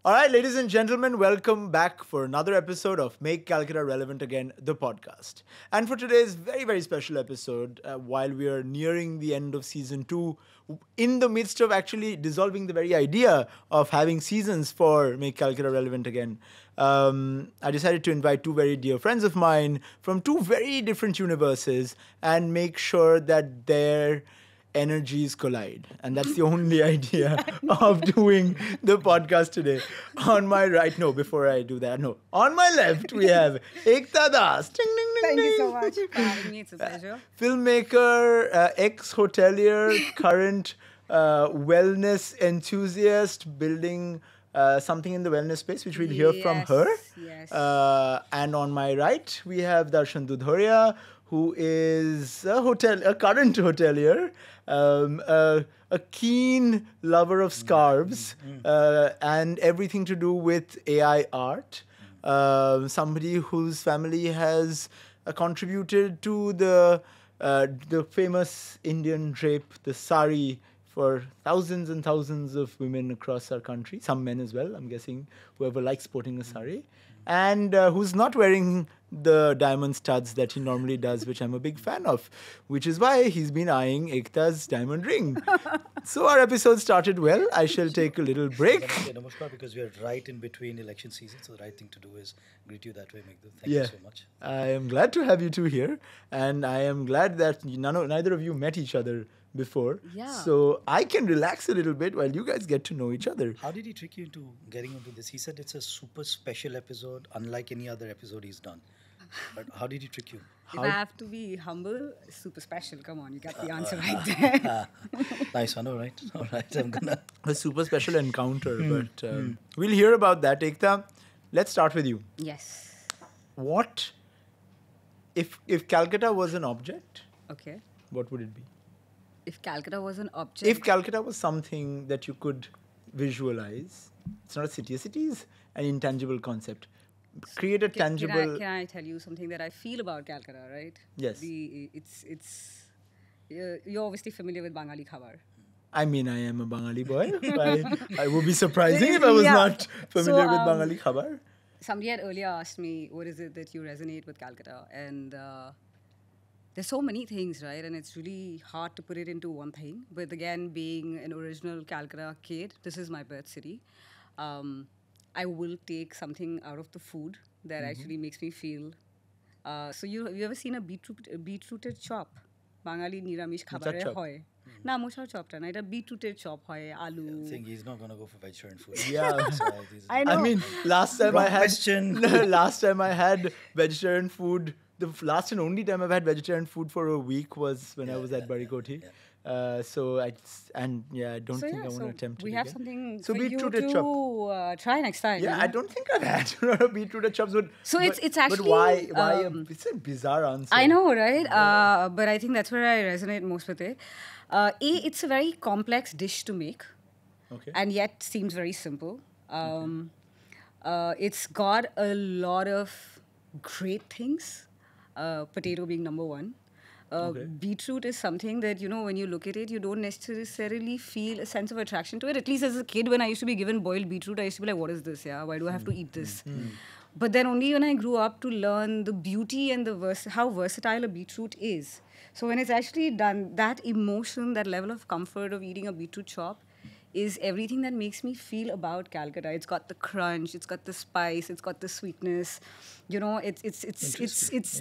All right, ladies and gentlemen, welcome back for another episode of Make Calcutta Relevant Again, the podcast. And for today's very, very special episode, while we are nearing the end of season 2, in the midst of actually dissolving the very idea of having seasons for Make Calcutta Relevant Again, I decided to invite two very dear friends of mine from two very different universes and make sure that their energies collide. And that's the only idea of doing the podcast today. On my right, no, before I do that, no. On my left, we have Ekta Das. Ding, ding, ding, Thank you so ding. much for having me. It's a pleasure. Filmmaker, ex-hotelier, current wellness enthusiast, building something in the wellness space, which we'll hear from her. Yes. And on my right, we have Darshan Dudhoria, who is a current hotelier, a keen lover of scarves, and everything to do with AI art. Somebody whose family has contributed to the famous Indian drape, the sari, for thousands and thousands of women across our country, some men as well, I'm guessing, whoever likes sporting a sari, and who's not wearing the diamond studs that he normally does, which I'm a big fan of, which is why he's been eyeing Ekta's diamond ring. So our episode started well. I shall take a little break. Namaskar, because we are right in between election season, so the right thing to do is greet you that way, Meghdut. Thank you so much. I am glad to have you two here, and I am glad that neither of you met each other before. Yeah. So I can relax a little bit while you guys get to know each other. How did he trick you into getting into this? He said it's a super special episode, unlike any other episode he's done. But how did he trick you? If I have to be humble, super special. Come on, you got the answer right there. Nice one, all right. All right, I'm gonna... A super special encounter, but we'll hear about that. Ekta, let's start with you. Yes. What, if Calcutta was an object, Okay. what would it be? If Calcutta was an object. If Calcutta was something that you could visualize, it's not a city is an intangible concept. Create a tangible... Can I tell you something that I feel about Calcutta, right? Yes. You're obviously familiar with Bangali Khabar. I mean, I am a Bangali boy. I would be surprising if I was Yeah. not familiar So, with Bangali Khabar. Somebody had earlier asked me, what is it that you resonate with Calcutta? And there's so many things, right? And it's really hard to put it into one thing. But again, being an original Calcutta kid, this is my birth city. I will take something out of the food that actually makes me feel. So you ever seen a beetrooted chop? Bangali niramish khabare chop? hoy. Na mochar chop ta na eta beetrooted chop hoy, I aloo. think he's not going to go for vegetarian food. Yeah. So I know. I mean, last time Wrong I had question. last time I had vegetarian food. The last and only time I've had vegetarian food for a week was when I was at Barikoti. So I don't think I want to attempt it. We have again. something So for you beetrooted chop. to try next time. Yeah, you know? I don't think I've had beetrooted chops. But, So it's but actually, why? It's a bizarre answer. I know, right? But I think that's where I resonate most with it. It's a very complex dish to make, Okay. and yet seems very simple. It's got a lot of great things. Potato being number one. Beetroot is something that, when you look at it, you don't necessarily feel a sense of attraction to it. At least as a kid, when I used to be given boiled beetroot, I used to be like, what is this? Yeah, why do I have to eat this? But then only when I grew up to learn the beauty and how versatile a beetroot is. So when it's actually done, that emotion, that level of comfort of eating a beetroot chop is everything that makes me feel about Calcutta. It's got the crunch, it's got the spice, it's got the sweetness. It's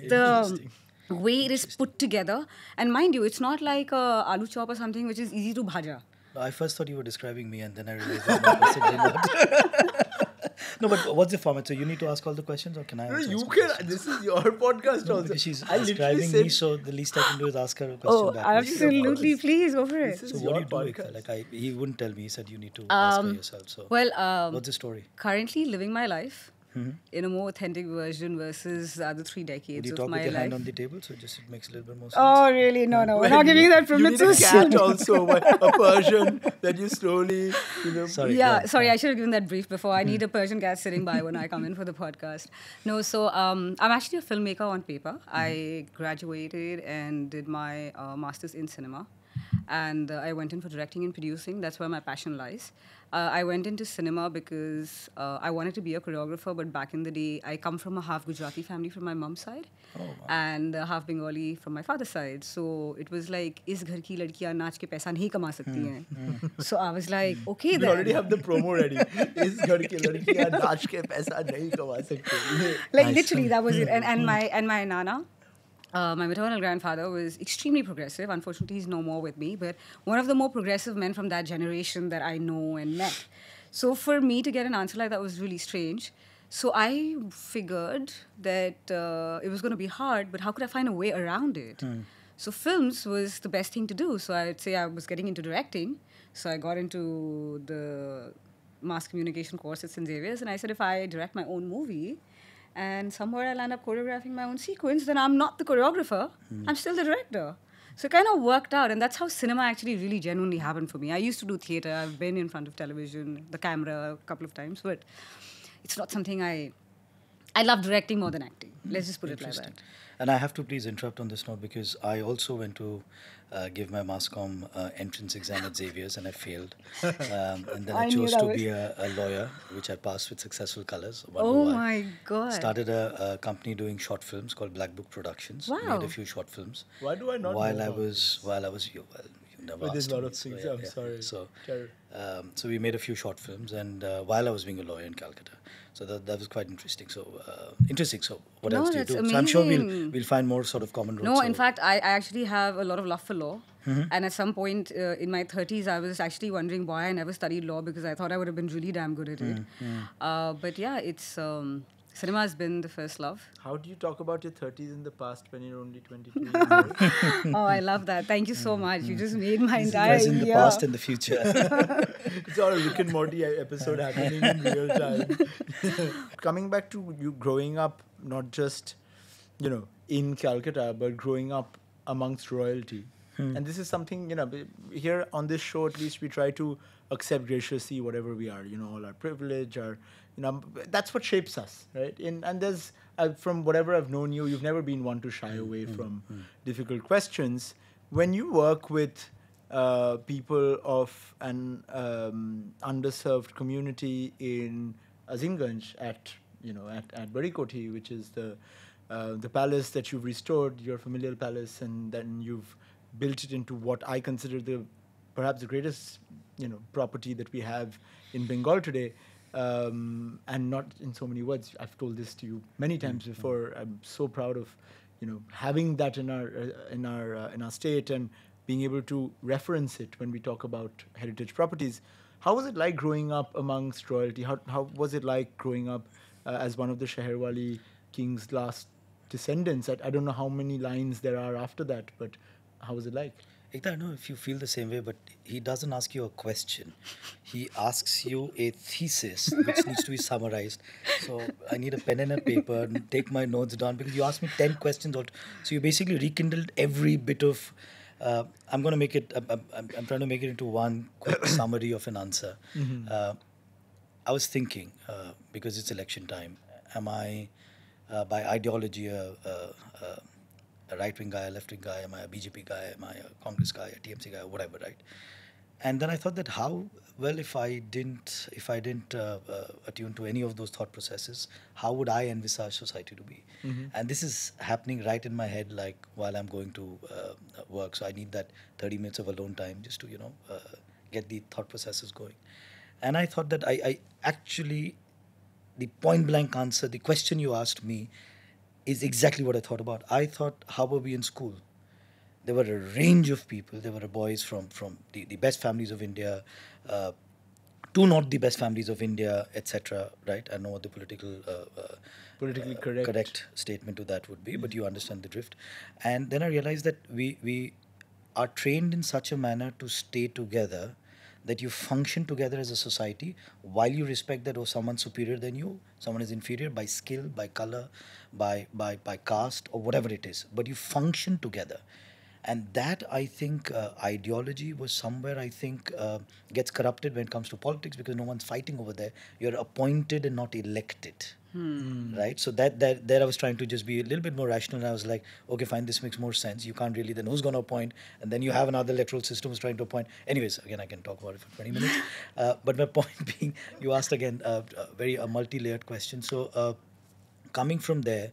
the way it is put together. And mind you, it's not like a aloo chop or something which is easy to bhaja. I first thought you were describing me, and then I realized that no, possibly not. No, but what's the format? So you need to ask all the questions, or can I No, answer you some can. questions? This is your podcast No, also. because she's I literally describing said, me, so the least I can do is ask her a question Oh, back. absolutely. Please, go for it. This So is what do your you do, podcast. Ekta? Like he wouldn't tell me. He said you need to ask her yourself. So Well, what's the story? currently living my life in a more authentic version versus the other 3 Would decades you of talk my with your hand life. on the table so just it makes a little bit more sense? Oh, really? No. We're not giving you that privilege. You need a cat also, a Persian that you slowly, Sorry. go Yeah, on. sorry, I should have given that brief before. I need a Persian cat sitting by when I come in for the podcast. No, so I'm actually a filmmaker on paper. I graduated and did my master's in cinema. and I went in for directing and producing. That's where my passion lies. I went into cinema because I wanted to be a choreographer, but back in the day, I come from a half Gujarati family from my mom's side, and half Bengali from my father's side. So it was like, is ghar ki ladkiyan naach ke paisa nahi kama sakti hain. So I was like, okay, We then. already have the promo ready. Is ghar ki ladkiyan naach ke paisa nahi kama sakti. Like literally, that was it. And my nana. My maternal grandfather was extremely progressive. Unfortunately, he's no more with me, but one of the more progressive men from that generation that I know and met. So for me to get an answer like that was really strange. So I figured that it was going to be hard, but how could I find a way around it? So films was the best thing to do. So I'd say I was getting into directing. So I got into the mass communication course at St. Xavier's, and I said, if I direct my own movie, and somewhere I'll end up choreographing my own sequence, then I'm not the choreographer, I'm still the director. So it kind of worked out, and that's how cinema actually really genuinely happened for me. I used to do theatre, I've been in front of television, the camera a couple of times, but it's not something I love directing more than acting. Let's just put it like that. And I have to please interrupt on this note because I also went to give my mass comm entrance exam at Xavier's and I failed. And then I chose to be a lawyer, which I passed with successful colours. Oh my God. Started a company doing short films called Black Book Productions. Wow. Made a few short films. Why do I not while know I about was you never But there's asked a lot me, of things. I'm sorry. So we made a few short films, and while I was being a lawyer in Calcutta, so that was quite interesting. So So what else do you do? That's So I'm sure amazing. we'll find more sort of common roots. No, in fact, I actually have a lot of love for law. And at some point in my 30s, I was actually wondering why I never studied law because I thought I would have been really damn good at it. But yeah, it's cinema has been the first love. How do you talk about your 30s in the past when you're only 22 years old? Oh, I love that. Thank you so much. You just made my entire Present, the year. past, and the future. It's all a Rick and Morty episode happening in real time. Coming back to you growing up, not just, in Calcutta, but growing up amongst royalty. And this is something, here on this show, at least we try to accept graciously whatever we are, all our privilege, that's what shapes us, right? And there's, from whatever I've known you, you've never been one to shy away from difficult questions. When you work with people of an underserved community in Azimganj at Barikoti, which is the palace that you've restored, your familial palace, and then you've built it into what I consider perhaps the greatest property that we have in Bengal today, and not in so many words. I've told this to you many times before. I'm so proud of having that in our state and being able to reference it when we talk about heritage properties. How was it like growing up amongst royalty? How was it like growing up as one of the Sheherwali king's last descendants? I don't know how many lines there are after that, but how was it like? Ekta, I don't know if you feel the same way, but he doesn't ask you a question. He asks you a thesis which needs to be summarized. So I need a pen and a paper and take my notes down because you asked me 10 questions. So you basically rekindled every bit of... I'm going to make it... I'm trying to make it into one quick summary of an answer. I was thinking, because it's election time, am I, by ideology, a right-wing guy, a left-wing guy? Am I a BJP guy? Am I a Congress guy, a TMC guy, whatever, right? And then I thought that if I didn't attune to any of those thought processes, how would I envisage society to be? And this is happening right in my head, like while I'm going to work. So I need that 30 minutes of alone time just to, get the thought processes going. And I thought that I actually, the point blank answer, the question you asked me, is exactly what I thought about. I thought, how were we in school? There were a range of people. There were boys from the best families of India, to not the best families of India, etc. Right? I know what the politically correct statement to that would be, but you understand the drift. And then I realized that we are trained in such a manner to stay together, that you function together as a society while you respect that someone's superior than you, someone is inferior by skill, by color, by caste, or whatever it is. But you function together. And that, I think, ideology was somewhere, I think, gets corrupted when it comes to politics because no one's fighting over there. You're appointed and not elected. Right? So there I was trying to just be a little bit more rational, and I was like, okay, fine, this makes more sense. You can't really, then who's going to appoint? And then you have another electoral system who's trying to appoint. Anyways, again, I can talk about it for 20 minutes. But my point being, you asked again a multi-layered question. So coming from there,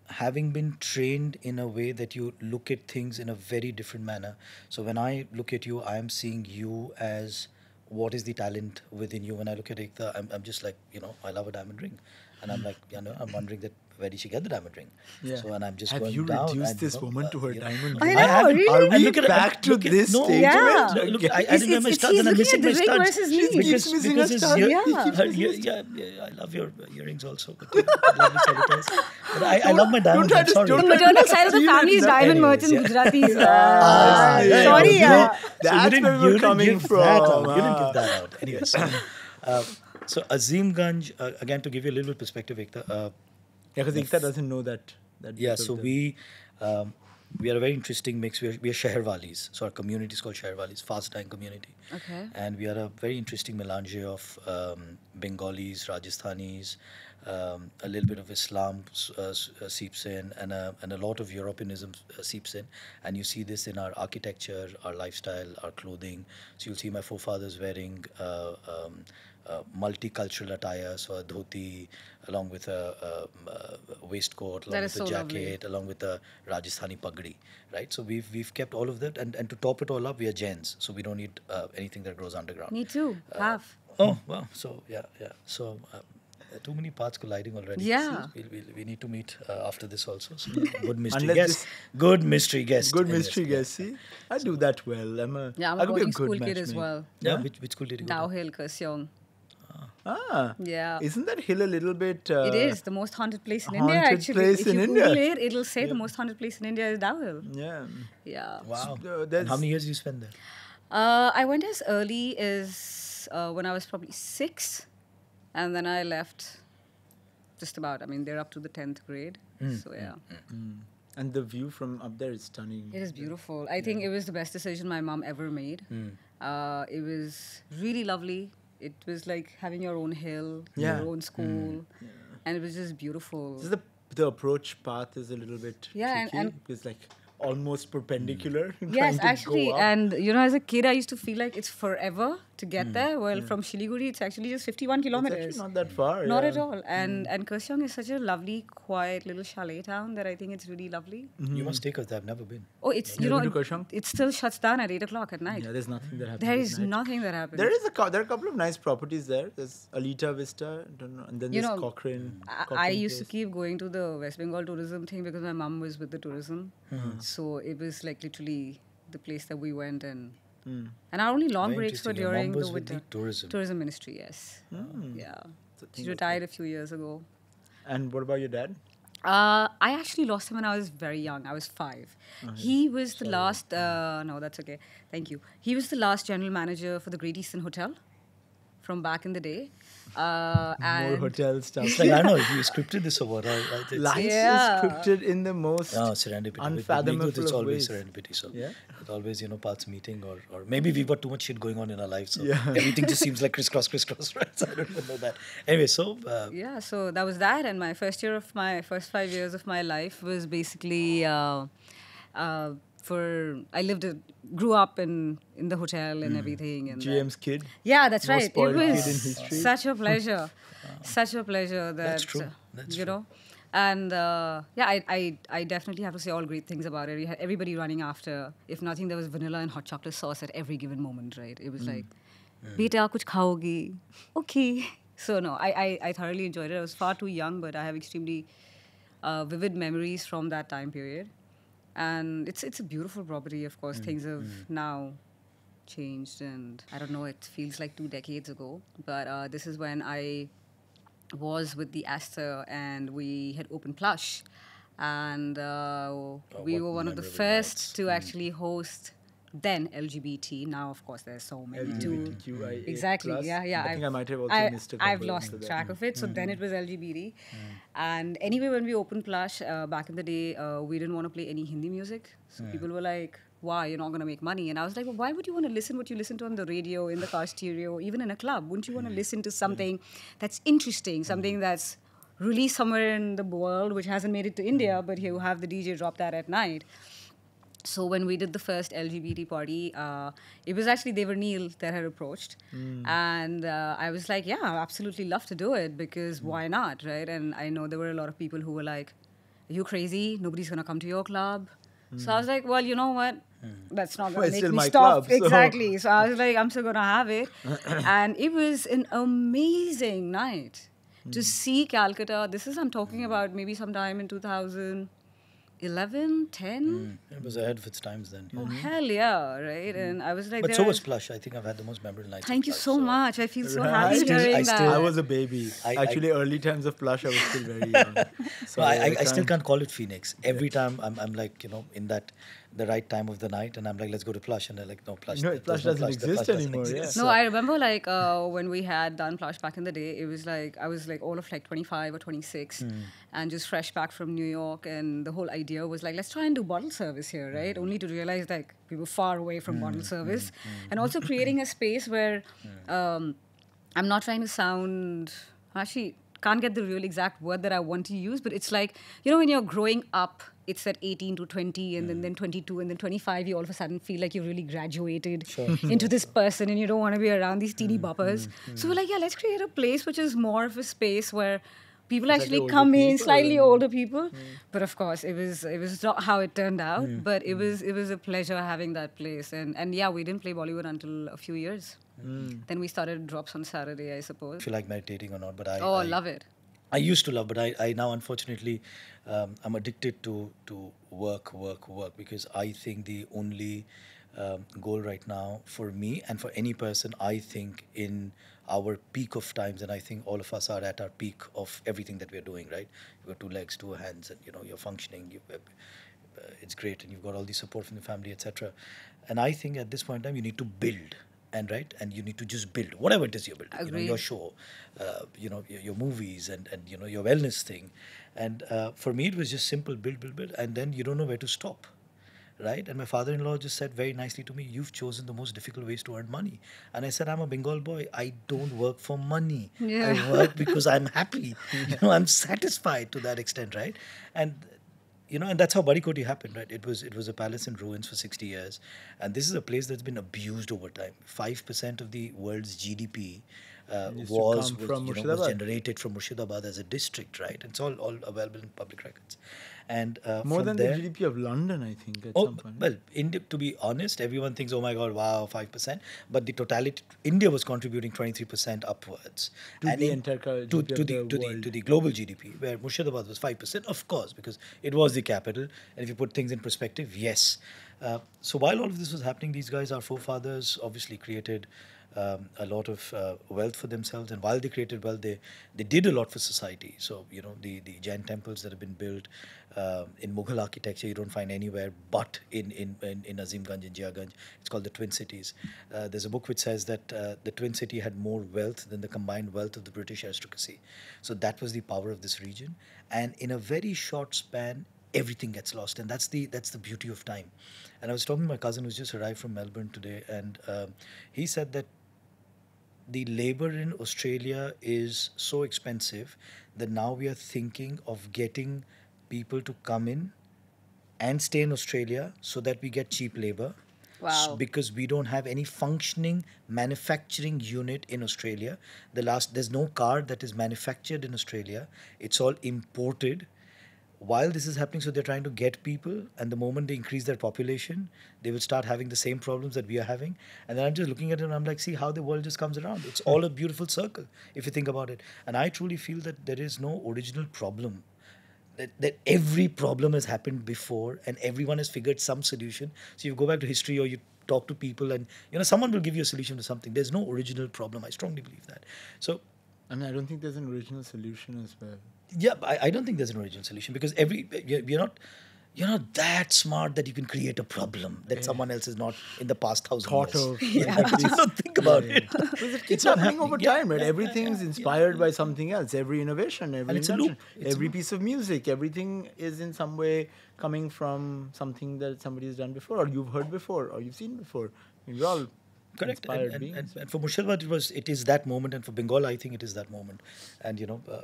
having been trained in a way that you look at things in a very different manner. So when I look at you, I am seeing you as what is the talent within you. When I look at Ekta, I'm just like, I love a diamond ring. And I'm like, I'm wondering that where did she get the diamond ring? Yeah. So, and I'm just Have going you down. reduced and, this woman to her diamond I ring? know, haven't. really? Are And we look at- back to look at- this no, stage? Yeah. of it? Look, Okay. I didn't have my It's- studs he's and I'm looking missing at my the ring studs. versus me. She keeps missing her studs. I love your earrings also. But lovely solitaires. But I love my diamonds. try I'm to- sorry. don't The try maternal side of the steal family it is now. diamond Anyways, merchants, yeah. Gujaratis. yeah. Sorry, You yeah. know, So that's you where we were coming give from. That out. You didn't give that out. Anyways, so Azimganj, again, to give you a little bit perspective, Ekta. Yeah, because Ekta doesn't know that. Yeah, so we are a very interesting mix. We are Sheherwalis. So our community is called Sheherwalis, fast dying community. Okay. And we are a very interesting melange of Bengalis, Rajasthanis, a little bit of Islam seeps in, and a lot of Europeanism seeps in. And you see this in our architecture, our lifestyle, our clothing. So you'll see my forefathers wearing multicultural attire, so a dhoti along with a waistcoat, along That with is a so jacket, lovely. along with a Rajasthani pagdi, right? So we've kept all of that, and to top it all up, we are Jains, so we don't need anything that grows underground. Me too. Half. Oh wow! So yeah. So too many paths colliding already. Yeah. We need to meet after this also. So good mystery Unless guest. this- Good mystery guest. Good Anyways, mystery yeah. guess. See, I do that well. Yeah, I'm I a could be boarding good school kid as matchmaker. well. Yeah. Which school did you go Dow to? Hill, Kurseong. Ah. Yeah. Isn't that hill a little bit? It is the most haunted place in India, haunted actually. place If in you India. Google it, it'll say the most haunted place in India is Dow Hill. Yeah. Yeah. Wow. So, And how many years did you spend there? I went as early as when I was probably 6, and then I left just about. I mean, they're up to the 10th grade. So, yeah. And the view from up there is stunning. It is beautiful. I think it was the best decision my mom ever made. It was really lovely. It was like having your own hill, Yeah. your own school, and it was just beautiful. Just the approach path is a little bit Yeah, tricky. and It's like almost perpendicular. Yes, trying to actually, go up. and as a kid, I used to feel like it's forever to get there. Well, from Shiliguri, it's actually just 51 it's kilometers. actually not that far. Not yeah. at all. And Kurseong is such a lovely, quiet little chalet town that I think it's really lovely. You must take us there. I've never been. Oh, it's Never been to Kurseong? it still shuts down at 8 o'clock at night. Yeah, there's nothing that happens. There at is night. nothing that happens. There are a couple of nice properties there. There's Alita Vista, I don't know, and then You there's know, Cochrane. I Cochrane used to Place. keep going to the West Bengal tourism thing because my mum was with the tourism. So it was like literally the place that we went and our only long Very breaks were interesting. Your mom during was the with winter. the tourism. Tourism ministry, yes. Yeah. So She think of retired a few years ago. And what about your dad? I actually lost him when I was very young. I was 5. He was the last. No, that's okay. Thank you. He was the last general manager for the Great Eastern Hotel from back in the day. More And hotel stuff. It's like, I don't know, you scripted this or what? Life Yeah. is scripted in the most No, serendipity. With unfathomable Meghdut, it's of always ways. serendipity. So Yeah. it always, paths meeting or maybe we've got too much shit going on in our lives. So Yeah. everything just seems like crisscross, right? So I don't even know that. Anyway, so yeah, so that was that. And my first 5 years of my life was basically grew up in the hotel and everything. And GM's kid. yeah, that's Most right. It spoiled kid was in history. such a pleasure. Such a pleasure that That's true. That's you true. know. And I definitely have to say all great things about it. We had everybody running after. If nothing, there was vanilla and hot chocolate sauce at every given moment, right? It was like, "Beta, kuch khaogi?" Okay. So no, I thoroughly enjoyed it. I was far too young, but I have extremely vivid memories from that time period. And it's a beautiful property. Of course, things have now changed, and I don't know. It feels like 2 decades ago, but this is when I was with the Astor and we had opened Plush, and we what were one of the memorable first nights. to actually host then LGBT. Now, of course, there's so many too. LGBTQIA+. Exactly. Yeah. I think I might have also missed a couple. I've lost into that. track of it. So then it was LGBT. And anyway, when we opened Plush back in the day, we didn't want to play any Hindi music. So people were like, "Why? You're not going to make money." And I was like, well, why would you want to listen what you listen to on the radio, in the car stereo, even in a club? Wouldn't you want to listen to something that's interesting, something that's released somewhere in the world which hasn't made it to India, but you have the DJ drop that at night. So when we did the first LGBT party, it was actually Devar Neil that had approached. And I was like, yeah, I absolutely love to do it because why not, right? And I know there were a lot of people who were like, are you crazy? Nobody's going to come to your club. So I was like, well, you know what? That's not going to make me stop. Club, so. Exactly. So I was like, I'm still going to have it. And it was an amazing night to see Calcutta. I'm talking about maybe sometime in 2011, 10. It was ahead of its times then. Oh, hell yeah, right? And I was like, But so was Plush. I think I've had the most memorable nights. Thank you Plush, so much. I feel so happy Still- hearing I that. still- I was a baby. Actually, early times of Plush, I was still very young. So I still can't call it Phoenix. Every time I'm like, in the right time of the night, and I'm like, let's go to Plush, and they're like, no, Plush. No, there's Plush no doesn't The exist Plush doesn't anymore, yeah. exist. No, I remember like when we had done Plush back in the day, it was like I was like all of like 25 or 26 and just fresh back from New York, and the whole idea was like, let's try and do bottle service here, right? Only to realize like we were far away from bottle service, and also creating a space where I'm not trying to sound actually can't get the real exact word that I want to use, but it's like, when you're growing up, it's that 18 to 20 and then 22 and then 25, you all of a sudden feel like you really graduated into this person and you don't want to be around these teeny boppers. So we're like, yeah, let's create a place which is more of a space where people actually come in, slightly older people. But of course, it was not how it turned out, but it was a pleasure having that place. And yeah, we didn't play Bollywood until a few years. Then we started drops on Saturday, I suppose. If you like meditating or not, but I love it. I used to love, but I now unfortunately I'm addicted to work because I think the only goal right now for me and for any person, I think in our peak of times, and I think all of us are at our peak of everything that we're doing, right? You've got 2 legs, 2 hands, and you're functioning. It's great, and you've got all the support from the family, etc. And I think at this point in time, you need to build. And you need to just build whatever it is you're building. Your show, your movies, and your wellness thing. And for me, it was just simple: build, and then you don't know where to stop, right? And my father-in-law just said very nicely to me, "You've chosen the most difficult ways to earn money." And I said, "I'm a Bengal boy. I don't work for money. Yeah. I work because I'm happy. I'm satisfied to that extent, right?" And and that's how Barikoti happened, right? It was a palace in ruins for 60 years. And this is a place that's been abused over time. 5% of the world's GDP was generated from Murshidabad as a district, right? It's all available in public records. And more than there, the GDP of London, I think, at some point. Well, India, to be honest, everyone thinks, oh my God, wow, 5%. But the totality, India was contributing 23% upwards. To the entire GDP to the global GDP, where Murshidabad was 5%, of course, because it was the capital. And if you put things in perspective, yes. So while all of this was happening, these guys, our forefathers, obviously created a lot of wealth for themselves, and while they created wealth, they did a lot for society. So the Jain temples that have been built in Mughal architecture, you don't find anywhere but in Azimganj, in Jiaganj. It's called the Twin Cities. There's a book which says that the Twin City had more wealth than the combined wealth of the British aristocracy. So that was the power of this region, and in a very short span, everything gets lost, and that's the beauty of time. And I was talking to my cousin who's just arrived from Melbourne today, and he said that the labor in Australia is so expensive that now we are thinking of getting people to come in and stay in Australia so that we get cheap labor. Wow. Because we don't have any functioning manufacturing unit in Australia. There's no car that is manufactured in Australia. It's all imported. While this is happening, so they're trying to get people, and the moment they increase their population, they will start having the same problems that we are having. And then I'm just looking at it and I'm like, see how the world just comes around. It's all a beautiful circle, if you think about it. And I truly feel that there is no original problem. That every problem has happened before, and everyone has figured some solution. So you go back to history, or you talk to people, and someone will give you a solution to something. There's no original problem. I strongly believe that. So I mean, I don't think there's an original solution as well. Yeah, I don't think there's an original solution, because you're not that smart that you can create a problem that someone else is not in the past 1,000 Thought years. of. Yeah, just don't think about it. Because it keeps happening over time, right? Everything's inspired by something else. Every innovation, every it's a invention, loop. every piece of music, everything is in some way coming from something that somebody has done before, or you've heard before, or you've seen before. I mean, we're all Correct. inspired beings. And for Murshidabad, it is that moment, and for Bengal, I think it is that moment. And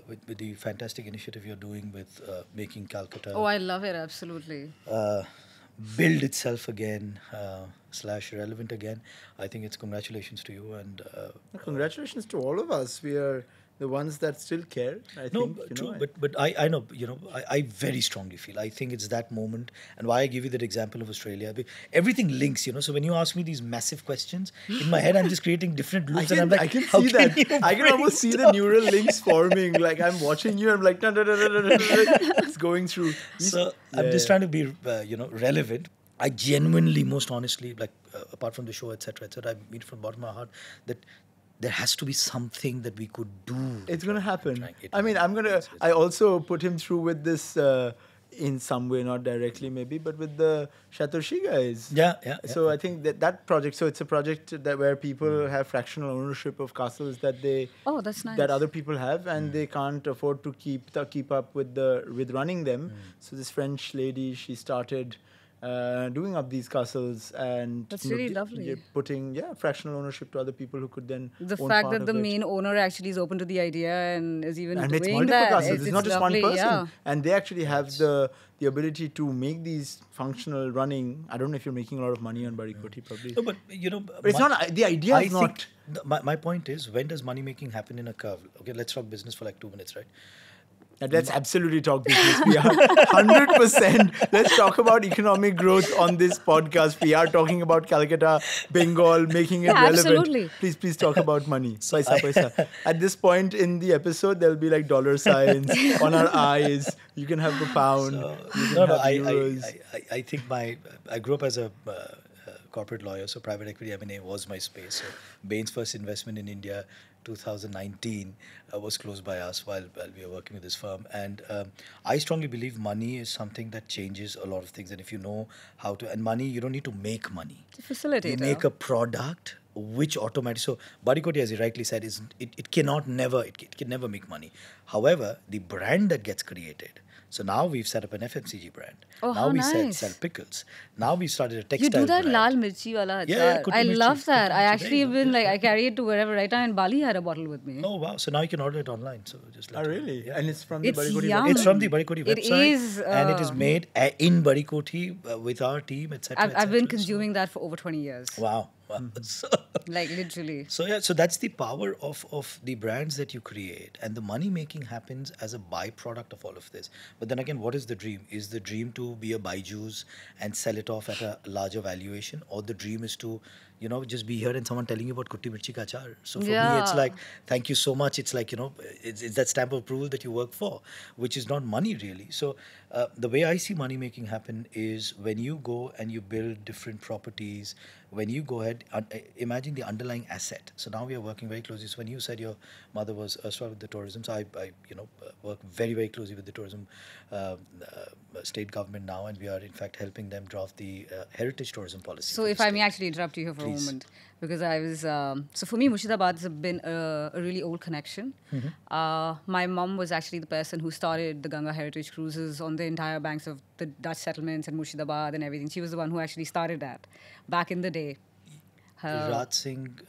with the fantastic initiative you're doing with making Calcutta Oh, I love it, absolutely. build itself again / relevant again, I think it's congratulations to you. And Congratulations to all of us. We are the ones that still care. I no, think. true, but I know, I very strongly feel, I think it's that moment, and why I give you that example of Australia. Everything links, So when you ask me these massive questions, in my head I'm just creating different loops, and I'm like, I can how see can that. you I can almost see the neural links forming. Like I'm watching you. I'm like, it's going through. So I'm just trying to be, relevant. I genuinely, most honestly, like apart from the show, etc., I mean from the bottom of my heart that there has to be something that we could do. It's going to happen. I mean, I also put him through with this in some way, not directly maybe, but with the Chatterjee guys. Yeah. So I think that project, so it's a project where people have fractional ownership of castles that they... Oh, that's nice. That other people have, and they can't afford to keep up with running them. So this French lady, she started... doing up these castles and that's really lovely. Putting fractional ownership to other people who could then the own fact part that of the it. main owner actually is open to the idea and is even And doing it's multiple that. castles. It's not just lovely, one person. Yeah. And they actually have the ability to make these functional running. I don't know if you're making a lot of money on Barikoti, probably. No, but But it's not. The idea is not. My point is, when does money making happen in a curve? Okay, let's talk business for like 2 minutes, right? Let's absolutely talk business. We are 100%. Let's talk about economic growth on this podcast. We are talking about Calcutta, Bengal, making it relevant. Absolutely. Please talk about money. Paisa. At this point in the episode, there'll be like dollar signs on our eyes. You can have the pound. I think I grew up as a corporate lawyer, so private equity M&A was my space. So Bain's first investment in India, 2019, was closed by us while we were working with this firm. And I strongly believe money is something that changes a lot of things. And if you know how to, and money, you don't need to make money. It's a facilitator. You make a product which automatically, so Barikoti, as you rightly said, it can never make money. However, the brand that gets created. So now we've set up an FMCG brand. Oh, now how we nice. sell pickles. Now we started a textile You do that brand. lal mirchi wala. Yeah, I love that. I actually Very even good. I carry it to wherever. Right now in Bali, I had a bottle with me. Oh wow! So now you can order it online. So just let Really? Yeah. And it's from It's the Barikoti yum. website? It's from the Barikoti It website, is, and it is made in Barikoti with our team, etc. I've been consuming that for over 20 years. Wow. So, Like literally. so that's the power of the brands that you create, and the money making happens as a byproduct of all of this. But then again, what is the dream? Is the dream to be a Byju's and sell it off at a larger valuation, or the dream is to just be here and someone telling you about kutti mirchi ka achar? So for me, it's like, thank you so much. It's like, it's that stamp of approval that you work for, which is not money really. So the way I see money making happen is when you go and you build different properties, when you go ahead, imagine the underlying asset. So now we are working very closely. So when you said your mother was with the tourism, so I work very, very closely with the tourism state government now, and we are in fact helping them draft the heritage tourism policy. So if I may actually interrupt you here for a moment, because I was, so for me, Murshidabad has been a really old connection. My mum was actually the person who started the Ganga Heritage Cruises on the entire banks of the Dutch settlements and Murshidabad and everything. She was the one who actually started that back in the day. Raj Singh.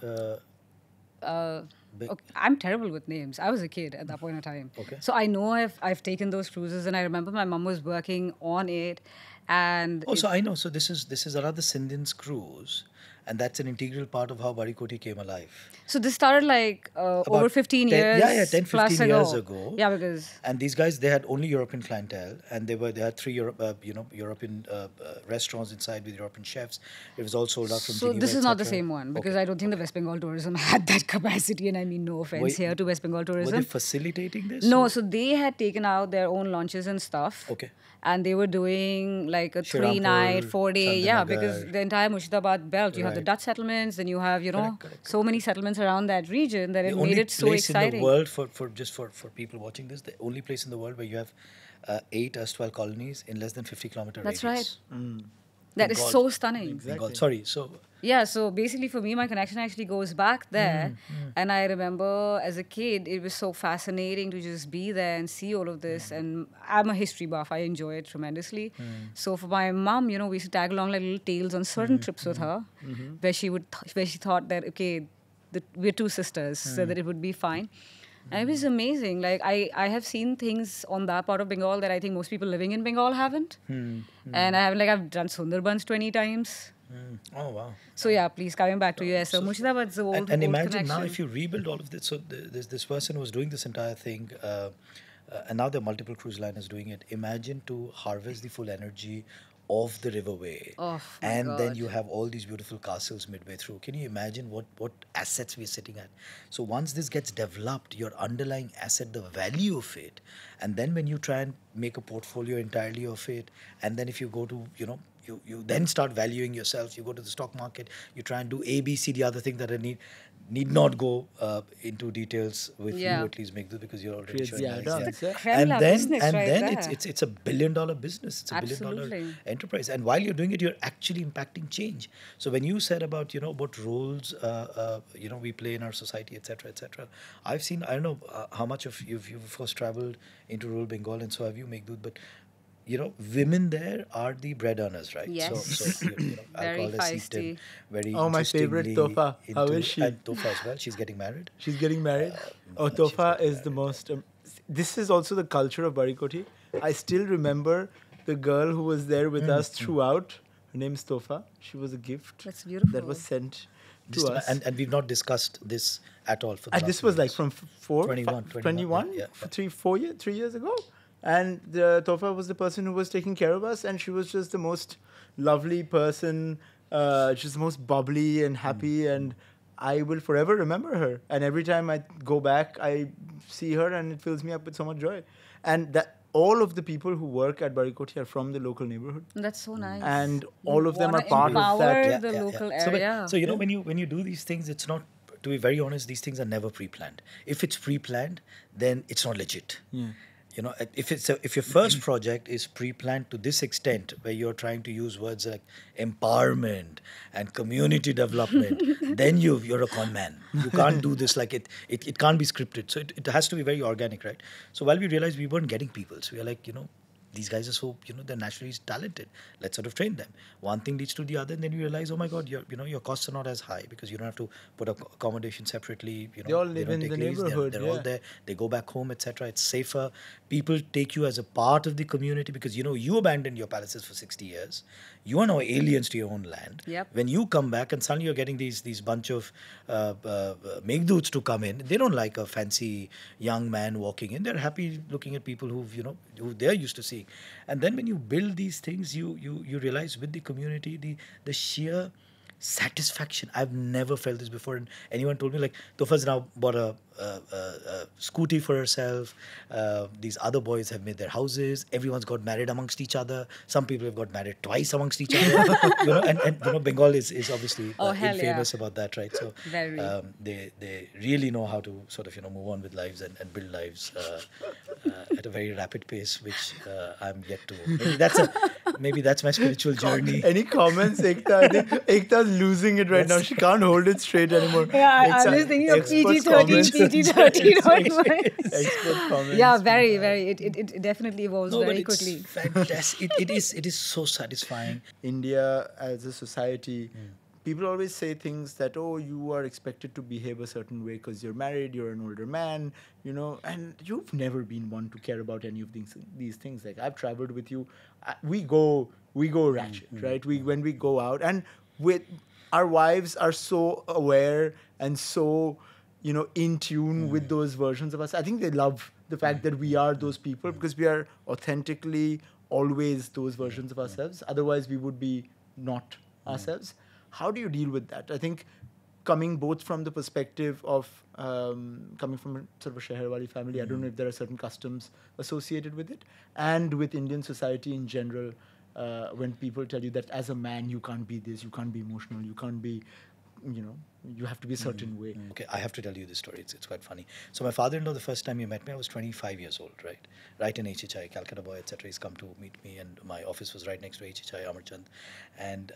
Okay, I'm terrible with names. I was a kid at that point in time. Okay. So I know I've taken those cruises, and I remember my mum was working on it. And so I know. So this is another Sindhian's cruise, and that's an integral part of how Barikoti came alive. So this started like over 15 years. 10, 15 years ago. Yeah, because and these guys, they had only European clientele, and they had 3 European restaurants inside with European chefs. It was all sold out from so Geneva, this is not the etc. same one, because Okay. I don't think the West Bengal tourism had that capacity, and I mean no offense here to West Bengal Were tourism. they facilitating this? No, so they had taken out their own launches and stuff. Okay. And they were doing like a Shriram 3-night, 4-day, Chandanagar. because the entire Murshidabad belt, you have the Right. Dutch settlements, then you have, Correct. so many settlements around that region that it The made only it so place exciting. in the world for people watching this, the only place in the world where you have 8 erstwhile colonies in less than 50 kilometer That's radius. right. That is Bengal. so stunning. Exactly. Bengal. Sorry. So Yeah, so basically for me, my connection actually goes back there. And I remember as a kid, it was so fascinating to just be there and see all of this. And I'm a history buff. I enjoy it tremendously. So for my mom, you know, we used to tag along like little tales on certain trips with her where she would, where she thought that, okay, we're two sisters, so that it would be fine. And it was amazing. Like I have seen things on that part of Bengal that I think most people living in Bengal haven't. And I've done Sundarbans 20 times. oh wow. So yeah, please coming back to US. So Murshidabad's the old, And old imagine now connection. if you rebuild all of this. So there's this person who was doing this entire thing, and now there are multiple cruise liners doing it. Imagine to harvest the full energy of the riverway, Oh, my and then God. you have all these beautiful castles midway through. Can you imagine what assets we're sitting at? So once this gets developed, your underlying asset, the value of it, and then when you try and make a portfolio entirely of it, and then if you go to, you know, you then start valuing yourself. You go to the stock market. You try and do A, B, C, the other thing that I need not go into details with Yeah. you, at least Meghdut, because you're already Creates showing the nice, add-ons, yeah. Creme la business right there. it's a $1 billion business. It's a $1 billion Absolutely. enterprise, and while you're doing it, you're actually impacting change. So when you said about, you know, what roles you know, we play in our society, etc., etc., I've seen, I don't know how much of you've of course traveled into rural Bengal, and so have you, Meghdut, but you know, women there are the bread earners, right? Yes. So you know, Very alcohol is seeped in feisty. very Oh, my favorite, interestingly Tofa. How into- is she? And Tofa as well. She's getting married. She's getting married. Oh, she's Tofa getting is the married, most. This is also the culture of Barikoti. I still remember the girl who was there with us throughout. Her name's Tofa. She was a gift That's beautiful. that was sent Just to us. and we've not discussed this at all for the And last this few was like years. from 21, 21, yeah. 3 years ago. And Tofa was the person who was taking care of us, and she was just the most lovely person, just the most bubbly and happy, and I will forever remember her. And every time I go back, I see her, and it fills me up with so much joy. And that all of the people who work at Barikoti are from the local neighborhood. That's so nice. And You all of them are wanna part of empower that. the local So, area. so you know, when you do these things, it's not, to be very honest, these things are never pre-planned. If it's pre-planned, then it's not legit. Yeah. You know, if your first project is pre-planned to this extent, where you're trying to use words like empowerment and community development, then you're a con man. You can't do this like it can't be scripted. So it has to be very organic, right? So while we realized we weren't getting people, so we were like, you know, these guys are so, you know, they're naturally talented. Let's sort of train them. One thing leads to the other, and then you realize, oh my God, your costs are not as high because you don't have to put accommodation separately. You know, They all live don't in take the leaves, neighborhood, They're all yeah. there. They go back home, etc. It's safer. People take you as a part of the community because, you know, you abandoned your palaces for 60 years. You are now aliens to your own land. Yep. When you come back and suddenly you're getting these bunch of Meghduts to come in, they don't like a fancy young man walking in. They're happy looking at people who they're used to seeing. And then when you build these things, you realize with the community, the sheer satisfaction. I've never felt this before. And anyone told me, like, Tofa's now bought a scooty for herself. These other boys have made their houses. Everyone's got married amongst each other. Some people have got married twice amongst each other. You know, and you know, Bengal is obviously Oh, hell infamous yeah. about that, right? So Very. they really know how to sort of, you know, move on with lives and build lives at a very rapid pace, which I'm yet to. Maybe that's my spiritual journey. Any comments, Ekta? I think Ekta's losing it right now. She can't hold it straight anymore. Yeah, I'm just thinking of Expert PG-13, comments. PG-13 onwards. Expert comments. Yeah, very, very. It definitely evolves No, but very it's quickly. fantastic. It is so satisfying. India as a society, people always say things that, oh, you are expected to behave a certain way because you're married, you're an older man, you know, and you've never been one to care about any of these things. Like, I've traveled with you, we go ratchet, right? When we go out, and with our wives are so aware and so, you know, in tune with those versions of us. I think they love the fact that we are those people because we are authentically always those versions of ourselves. Otherwise, we would be not ourselves. How do you deal with that? I think coming both from the perspective of coming from a sort of a Sheherwali family, I don't know if there are certain customs associated with it, and with Indian society in general, when people tell you that as a man you can't be this, you can't be emotional, you can't be you have to be a certain way. Okay, I have to tell you this story. It's quite funny. So my father-in-law, the first time he met me, I was 25 years old, right? Right in HHI, Calcutta boy, etc. He's come to meet me, and my office was right next to HHI, Amarchand. And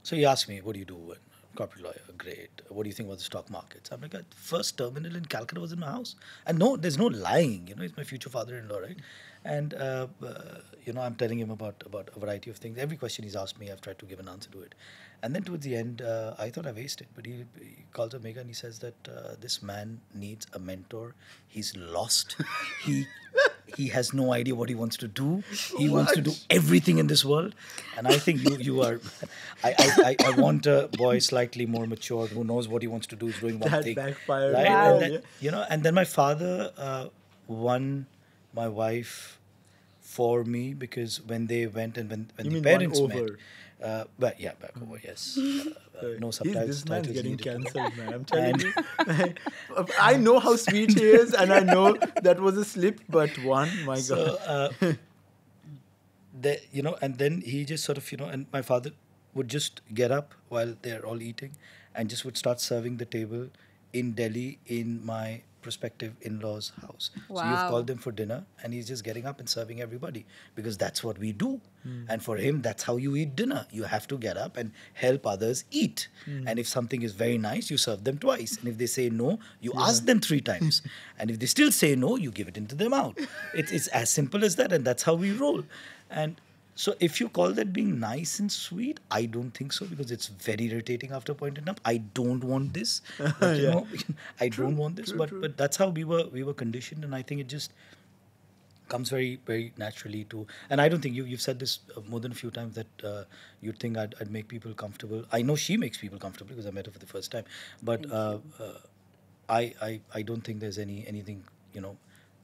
so he asked me, what do you do? And corporate lawyer, great. What do you think about the stock markets? I'm like, first terminal in Calcutta was in my house. And no, there's no lying. He's my future father-in-law, right? And, I'm telling him about a variety of things. Every question he's asked me, I've tried to give an answer to it. And then towards the end, I thought I wasted. But he calls up Megha and he says that this man needs a mentor. He's lost. He has no idea what he wants to do. He wants to do everything in this world. And I think you are... I want a boy slightly more mature who knows what he wants to do, is doing one thing. That backfired. Right? Wow. And then, and then my father won my wife for me, because when they went and when You the mean parents won met... over? back over, yes. No subtitles. This man's titles getting needed. cancelled, man. I'm telling you. I know how sweet he is, and I know that was a slip, but my God. So, and then he just sort of, and my father would just get up while they're all eating and just would start serving the table in Delhi in my prospective in-laws' house. So you've Wow. called them for dinner and he's just getting up and serving everybody, because that's what we do. And for him, that's how you eat dinner. You have to get up and help others eat. And if something is very nice, you serve them twice. And if they say no, you ask them 3 times. And if they still say no, you give it into their mouth. It's as simple as that, and that's how we roll. And so if you call that being nice and sweet, I don't think so, because it's very irritating after a point in time. I don't want this. But, I don't want this. But that's how we were conditioned, and I think it just comes very, very naturally to... And I don't think you've said this more than a few times, that you'd think I'd make people comfortable. I know she makes people comfortable because I met her for the first time. But I don't think there's anything,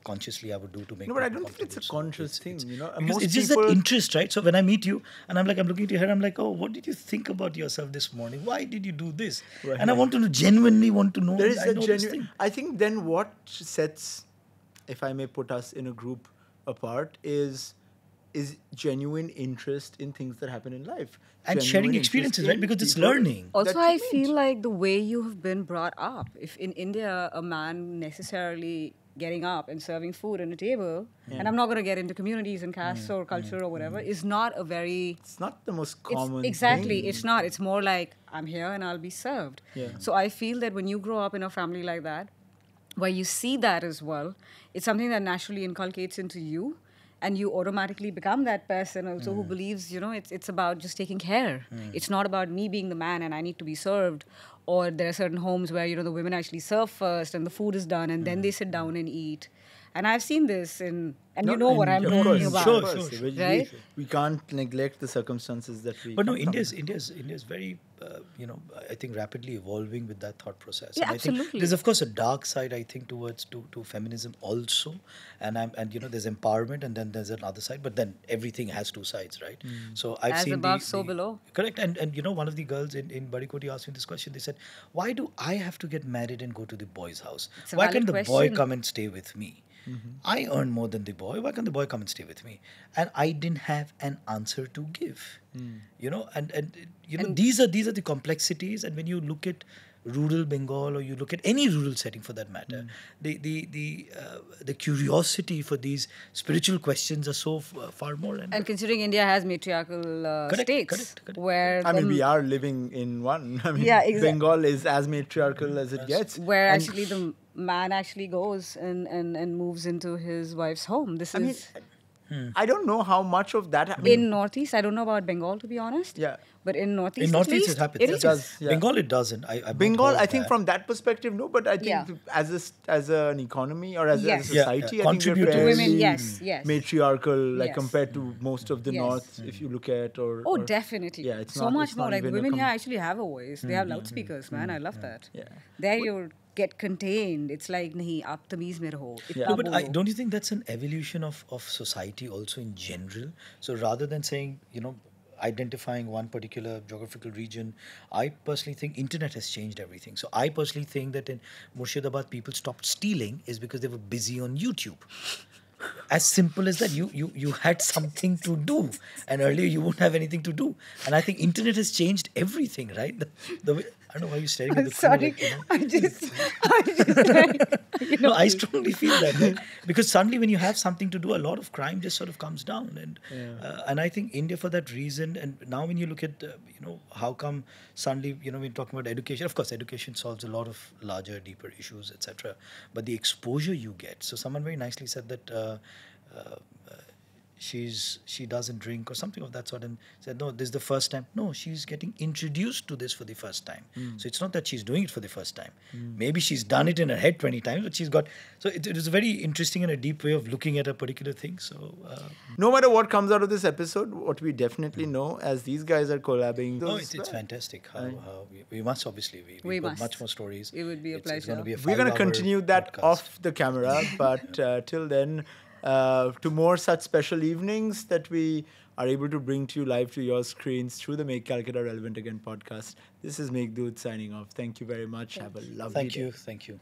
consciously I would do to make... No, but I people don't think it's a comfortable. So conscious thing, because Most it's just people... that interest, right? So when I meet you and I'm looking at your hair, I'm like, oh, what did you think about yourself this morning? Why did you do this? Right. And I want to know, genuinely want to know. There is I a know this genuine... thing. I think then what sets, if I may put us in a group apart, is genuine interest in things that happen in life. And Genuine sharing interest experiences, in right? Because it's people learning. Also, that I you feel meet. like the way you have been brought up, if in India a man necessarily getting up and serving food on a table, and I'm not going to get into communities and castes or culture or whatever, is not a very... It's not the most common Exactly, thing. it's not. It's more like, I'm here and I'll be served. Yeah. So I feel that when you grow up in a family like that, where you see that as well, it's something that naturally inculcates into you, and you automatically become that person also who believes, it's about just taking care. It's not about me being the man and I need to be served. Or there are certain homes where, the women actually serve first and the food is done and then they sit down and eat. And I've seen this and you know what I'm of talking course, about. Sure, of course. sure. Right? We can't neglect the circumstances that we... But no, come from. India's very, I think rapidly evolving with that thought process. Yeah, and I think absolutely. there's of course a dark side, I think, towards to feminism also, and there's empowerment, and then there's another side. But then everything has 2 sides, right? So I've As seen above, so below. Correct, and one of the girls in Barikoti asked me this question. They said, "Why do I have to get married and go to the boy's house? It's a Why valid can't the boy question. come and stay with me? I earn more than the boy. Why can't the boy come and stay with me?" And I didn't have an answer to give. And these are the complexities. And when you look at rural Bengal, or you look at any rural setting for that matter, the curiosity for these spiritual questions are so far more. And considering India has matriarchal states, correct. where I mean, the- we are living in one. I mean, Yeah, exactly. Bengal is as matriarchal as it gets. where And actually the man actually goes and moves into his wife's home. This I mean, is I don't know how much of that... in Northeast. I don't know about Bengal, to be honest. Yeah. But in Northeast, In at Northeast least, it happens. It Yes, is. does. Yeah. Bengal it doesn't. I've not Bengal, heard I think that. from that perspective, no. But I think Yeah. as an economy or as a Yes. Yeah, society, yeah. I think we're Contribute to fairly women, yes. matriarchal, like Yes. compared to most of the Yes. North, if you look at or... Oh, or- definitely. Yeah, it's so not- much it's more. not Like the even a women here actually have a voice. They have loudspeakers, man. I love that. Yeah. There you get contained. It's like, nahi, aap tameez mein raho. Yeah. Itna No, but bolo. don't you think that's an evolution of society also in general? So rather than saying, identifying one particular geographical region, I personally think internet has changed everything. So I personally think that in Murshidabad, people stopped stealing is because they were busy on YouTube. as simple as that. You had something to do, and earlier you wouldn't have anything to do. And I think internet has changed everything, right? The way, I don't know why you're staring at I'm the crew, sorry. like, you know. I just like, No, I strongly feel that, right? Because suddenly when you have something to do, a lot of crime just sort of comes down, and I think India, for that reason, and now when you look at how come suddenly, we're talking about education. Of course, education solves a lot of larger, deeper issues, etc. But the exposure you get. So someone very nicely said that. Uh, she doesn't drink or something of that sort, and said, no, this is the first time. No, she's getting introduced to this for the first time. So it's not that she's doing it for the first time. Maybe she's done it in her head 20 times, but she's got, so it is a very interesting and a deep way of looking at a particular thing. So No matter what comes out of this episode, what we definitely know, as these guys are collabing, it's fantastic. We must obviously, we've got much more stories. It would be a pleasure. It's going to be a we're going to 5-hour continue that podcast. off the camera, but till then, to more such special evenings that we are able to bring to you live to your screens through the Make Calcutta Relevant Again podcast. This is Meghdut signing off. Thank you very much. Have a lovely day. Thank you.